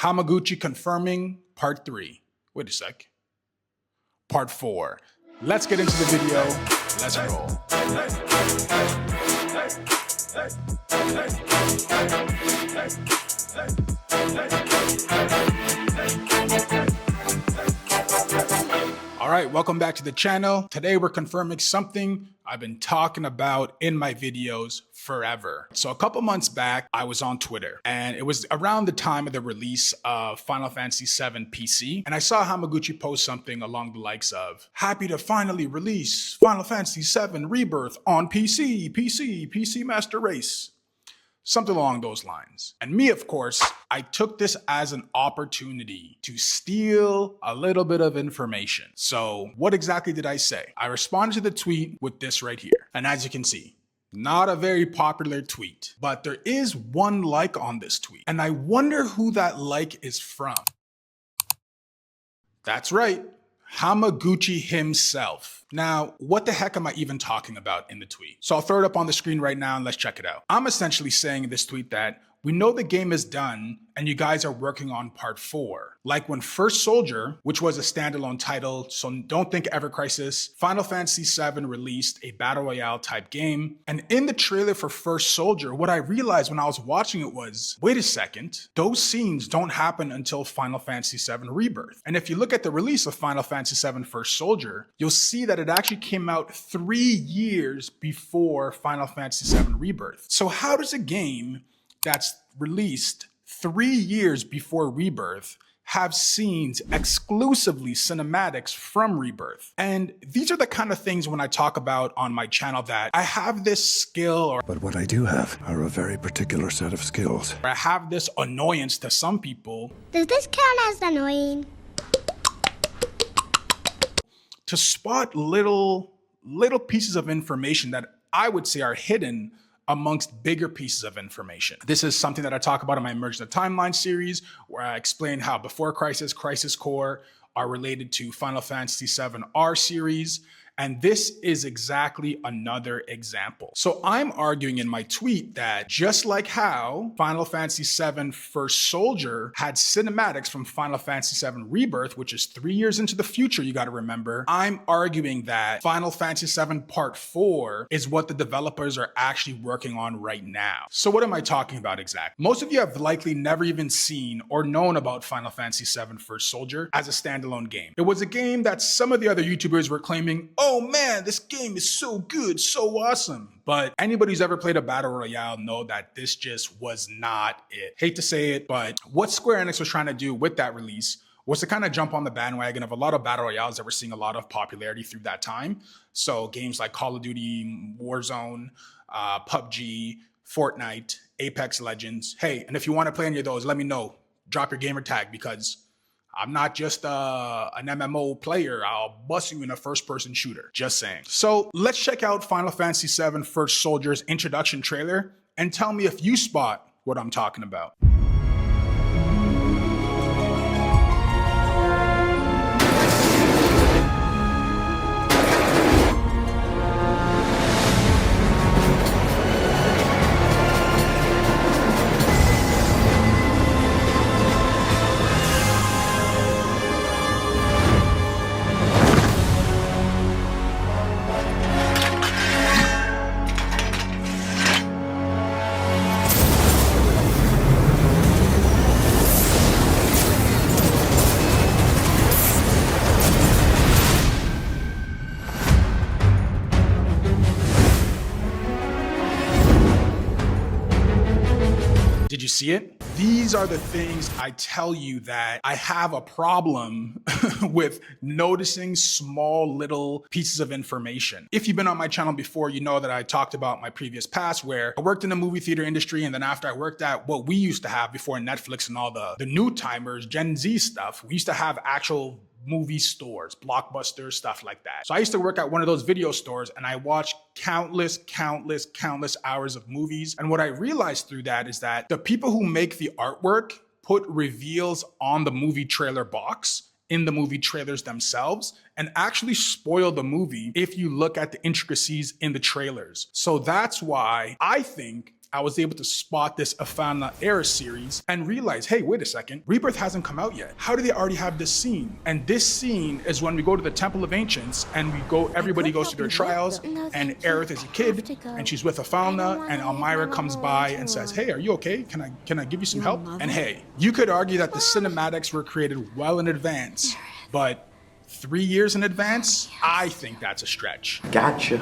Hamaguchi confirming part 3. Wait a sec. Part 4. Let's get into the video. Let's roll. All right, welcome back to the channel. Today we're confirming something I've been talking about in my videos forever. So a couple months back, I was on Twitter and it was around the time of the release of Final Fantasy VII PC. And I saw Hamaguchi post something along the likes of, happy to finally release Final Fantasy VII Rebirth on PC Master Race. Something along those lines. And me, of course, I took this as an opportunity to steal a little bit of information. So what exactly did I say? I responded to the tweet with this right here. And as you can see, not a very popular tweet, but there is one like on this tweet. And I wonder who that like is from. That's right, Hamaguchi himself. Now, what the heck am I even talking about in the tweet? So I'll throw it up on the screen right now and let's check it out. I'm essentially saying in this tweet that we know the game is done and you guys are working on part 4. Like when First Soldier, which was a standalone title, so don't think Ever Crisis, Final Fantasy VII released a Battle Royale type game. And in the trailer for First Soldier, what I realized when I was watching it was, wait a second, those scenes don't happen until Final Fantasy VII Rebirth. And if you look at the release of Final Fantasy VII First Soldier, you'll see that it actually came out 3 years before Final Fantasy VII Rebirth. So how does a game that's released 3 years before Rebirth have scenes exclusively cinematics from Rebirth? And these are the kind of things when I talk about on my channel that I have this skill, but what I do have are a very particular set of skills. or I have this annoyance to some people. Does this count as annoying? To spot little pieces of information that I would say are hidden amongst bigger pieces of information. This is something that I talk about in my Emerge the Timeline series, where I explain how Before Crisis, Crisis Core are related to Final Fantasy VII R series. And this is exactly another example. So I'm arguing in my tweet that just like how Final Fantasy VII First Soldier had cinematics from Final Fantasy VII Rebirth, which is 3 years into the future, you gotta remember, I'm arguing that Final Fantasy VII Part 4 is what the developers are actually working on right now. So what am I talking about exactly? Most of you have likely never even seen or known about Final Fantasy VII First Soldier as a standalone game. It was a game that some of the other YouTubers were claiming, oh man, this game is so good, so awesome. But anybody who's ever played a Battle Royale know that this just was not it. Hate to say it, but what Square Enix was trying to do with that release was to kind of jump on the bandwagon of a lot of Battle Royales that were seeing a lot of popularity through that time. So games like Call of Duty, Warzone, PUBG, Fortnite, Apex Legends. Hey, and if you want to play any of those, let me know. Drop your gamer tag because I'm not just an MMO player. I'll bust you in a first-person shooter. Just saying. So let's check out Final Fantasy VII First Soldier's introduction trailer and tell me if you spot what I'm talking about. Did you see it? These are the things I tell you that I have a problem with noticing small little pieces of information. If you've been on my channel before, you know that I talked about my previous past where I worked in the movie theater industry, and then after I worked at what we used to have before Netflix and all the new timers, Gen Z stuff, we used to have actual movie stores, Blockbuster, stuff like that. So I used to work at one of those video stores and I watched countless hours of movies. And what I realized through that is that the people who make the artwork put reveals on the movie trailer box in the movie trailers themselves and actually spoil the movie if you look at the intricacies in the trailers. So that's why I think I was able to spot this Afana Era series and realize, hey, wait a second, Rebirth hasn't come out yet. How do they already have this scene? And this scene is when we go to the Temple of Ancients and everybody goes through their trials, and Aerith is a kid and she's with Afana, and Elmira comes by and says, hey, are you okay? Can I give you some help? And hey, you could argue that the cinematics were created well in advance, but 3 years in advance, I think that's a stretch. Gotcha.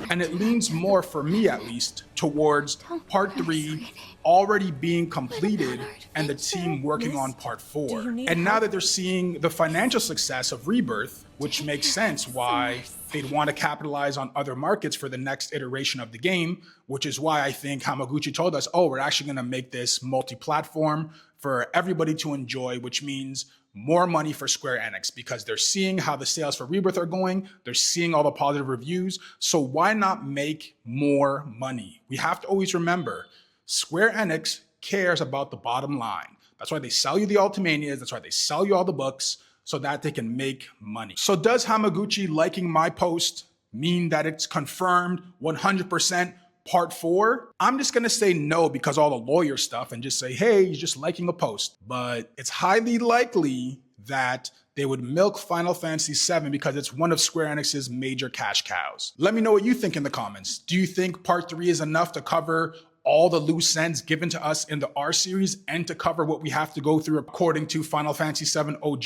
And it leans more, for me at least, towards part 3 already being completed and the team working on part 4. And now that they're seeing the financial success of Rebirth, which makes sense why they'd want to capitalize on other markets for the next iteration of the game, which is why I think Hamaguchi told us, oh, we're actually going to make this multi-platform for everybody to enjoy, which means more money for Square Enix, because they're seeing how the sales for Rebirth are going. They're seeing all the positive reviews. So why not make more money? We have to always remember, Square Enix cares about the bottom line. That's why they sell you the Ultimanias. That's why they sell you all the books, so that they can make money. So does Hamaguchi liking my post mean that it's confirmed 100% part 4? I'm just gonna say no because all the lawyer stuff and just say, hey, he's just liking a post. But it's highly likely that they would milk Final Fantasy VII because it's one of Square Enix's major cash cows. Let me know what you think in the comments. Do you think part 3 is enough to cover all the loose ends given to us in the R series and to cover what we have to go through according to Final Fantasy VII OG,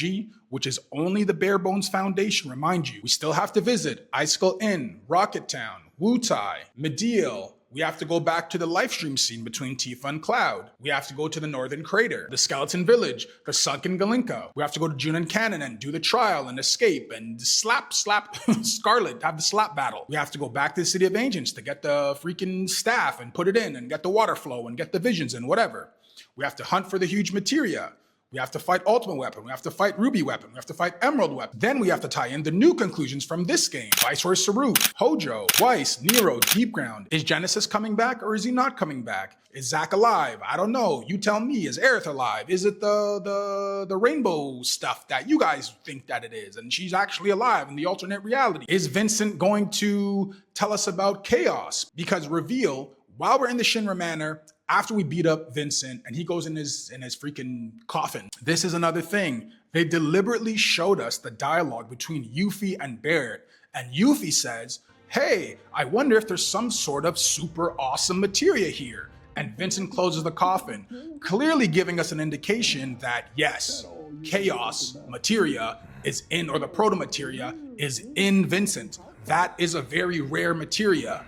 which is only the bare bones foundation, remind you. We still have to visit Icicle Inn, Rocket Town, Wutai, Mediel. We have to go back to the livestream scene between Tifa and Cloud. We have to go to the Northern Crater, the Skeleton Village, the Sunken Galinka. We have to go to June and Canon and do the trial and escape and slap Scarlet, have the slap battle. We have to go back to the City of Ancients to get the freaking staff and put it in and get the water flow and get the visions and whatever. We have to hunt for the huge materia. We have to fight Ultimate Weapon. We have to fight Ruby Weapon. We have to fight Emerald Weapon. Then we have to tie in the new conclusions from this game. Viceroy Saruk, Hojo, Weiss, Nero, Deep Ground. Is Genesis coming back or is he not coming back? Is Zack alive? I don't know. You tell me. Is Aerith alive? Is it the rainbow stuff that you guys think that it is? And she's actually alive in the alternate reality. Is Vincent going to tell us about Chaos? Because reveal, while we're in the Shinra Manor, after we beat up Vincent and he goes in his freaking coffin, this is another thing. They deliberately showed us the dialogue between Yuffie and Barrett. And Yuffie says, hey, I wonder if there's some sort of super awesome materia here. And Vincent closes the coffin, clearly giving us an indication that yes, Chaos materia is in, or the protomateria is in Vincent. That is a very rare materia.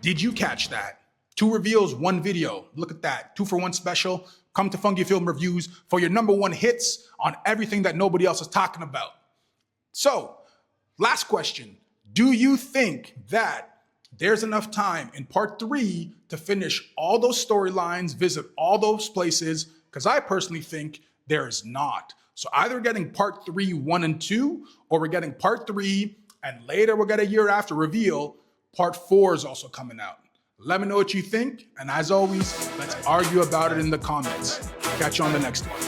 Did you catch that? 2 reveals, 1 video. Look at that. 2-for-1 special. Come to Fungi Film Reviews for your #1 hits on everything that nobody else is talking about. So, last question. Do you think that there's enough time in part 3 to finish all those storylines, visit all those places? Because I personally think there is not. So either we're getting part 3, 1 and 2, or we're getting part 3, and later we'll get a year after reveal, part 4 is also coming out. Let me know what you think, and as always, let's argue about it in the comments. Catch you on the next one.